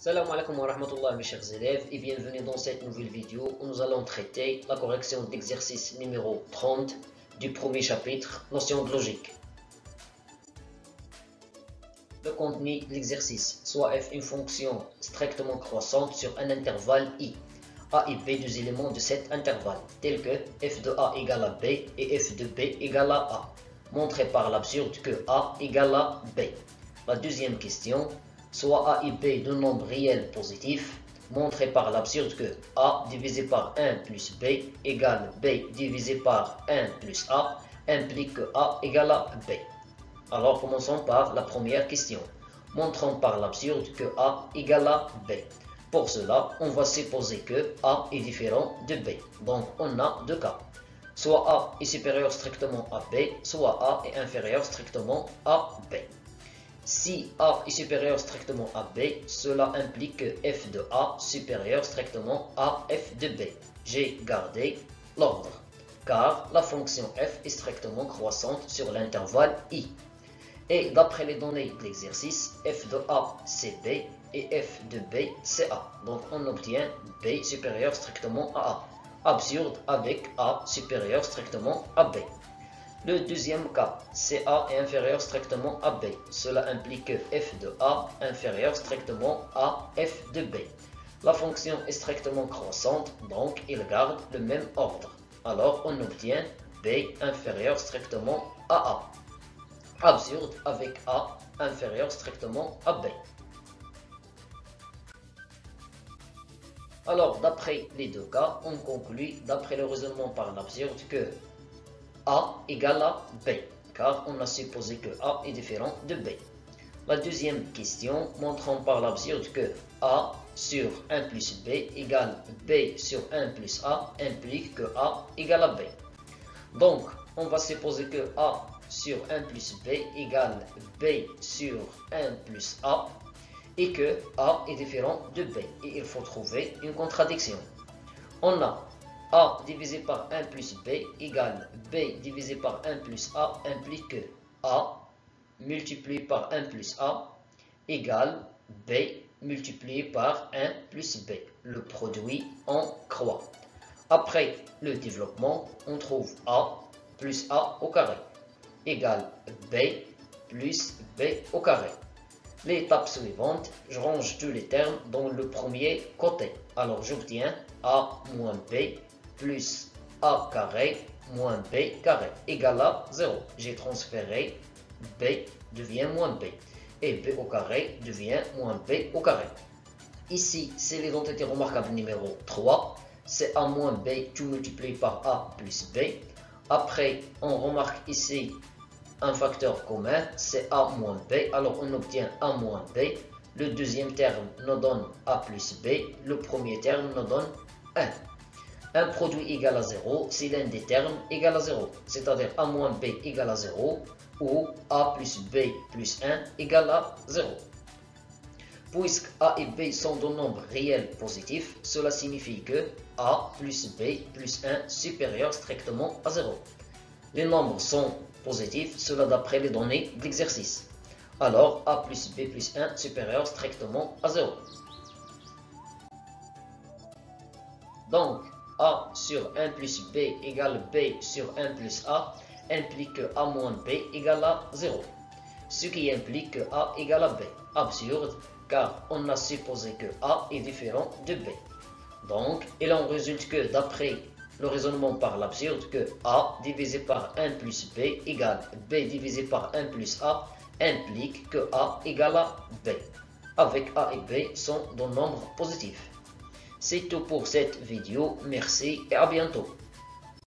Salam alaikum wa rahmatullah mes chers élèves et bienvenue dans cette nouvelle vidéo où nous allons traiter la correction d'exercice numéro 30 du premier chapitre, notion de logique. Le contenu de l'exercice, soit f une fonction strictement croissante sur un intervalle i, a et b deux éléments de cet intervalle, tels que f de a égale à b et f de b égale à a, montré par l'absurde que a égale à b. La deuxième question, soit a et b deux nombres réels positifs, montré par l'absurde que a divisé par 1 plus b égale b divisé par 1 plus a, implique que a égale à b. Alors commençons par la première question. Montrons par l'absurde que a égale à b. Pour cela, on va supposer que a est différent de b. Donc on a deux cas. Soit a est supérieur strictement à b, soit a est inférieur strictement à b. Si a est supérieur strictement à b, cela implique que f de a supérieur strictement à f de b. J'ai gardé l'ordre, car la fonction f est strictement croissante sur l'intervalle i. Et d'après les données de l'exercice, f de a c'est b et f de b c'est a. Donc on obtient b supérieur strictement à a. Absurde avec a supérieur strictement à b. Le deuxième cas, CA est inférieur strictement à B. Cela implique que f de A inférieur strictement à f de B. La fonction est strictement croissante, donc il garde le même ordre. Alors on obtient B inférieur strictement à A. Absurde avec A inférieur strictement à B. Alors d'après les deux cas, on conclut d'après le raisonnement par l'absurde que A égale à B, car on a supposé que A est différent de B. La deuxième question, montrons par l'absurde que A sur 1 plus B égale B sur 1 plus A implique que A égale à B. Donc, on va supposer que A sur 1 plus B égale B sur 1 plus A et que A est différent de B. Et il faut trouver une contradiction. On a A divisé par 1 plus B égale B divisé par 1 plus A implique que A multiplié par 1 plus A égale B multiplié par 1 plus B. Le produit en croix. Après le développement, on trouve A plus A au carré égale B plus B au carré. L'étape suivante, je range tous les termes dans le premier côté. Alors j'obtiens A moins B plus A carré moins B carré égale à 0. J'ai transféré B devient moins B. Et B au carré devient moins B au carré. Ici, c'est l'identité remarquable numéro 3. C'est A moins B tout multiplié par A plus B. Après, on remarque ici un facteur commun, c'est A moins B. Alors on obtient A moins B. Le deuxième terme nous donne A plus B. Le premier terme nous donne 1. Un produit égal à 0 si l'un des termes égale à 0, c'est-à-dire A moins B égale à 0 ou A plus B plus 1 égale à 0. Puisque A et B sont de nombres réels positifs, cela signifie que A plus B plus 1 supérieur strictement à 0. Les nombres sont positifs, cela d'après les données de l'exercice. Alors A plus B plus 1 supérieur strictement à 0. Donc, A sur 1 plus B égale B sur 1 plus A implique que A moins B égale à 0. Ce qui implique que A égale à B. Absurde, car on a supposé que A est différent de B. Donc, il en résulte que d'après le raisonnement par l'absurde que A divisé par 1 plus B égale B divisé par 1 plus A implique que A égale à B. Avec A et B sont de nombres positifs. C'est tout pour cette vidéo, merci et à bientôt.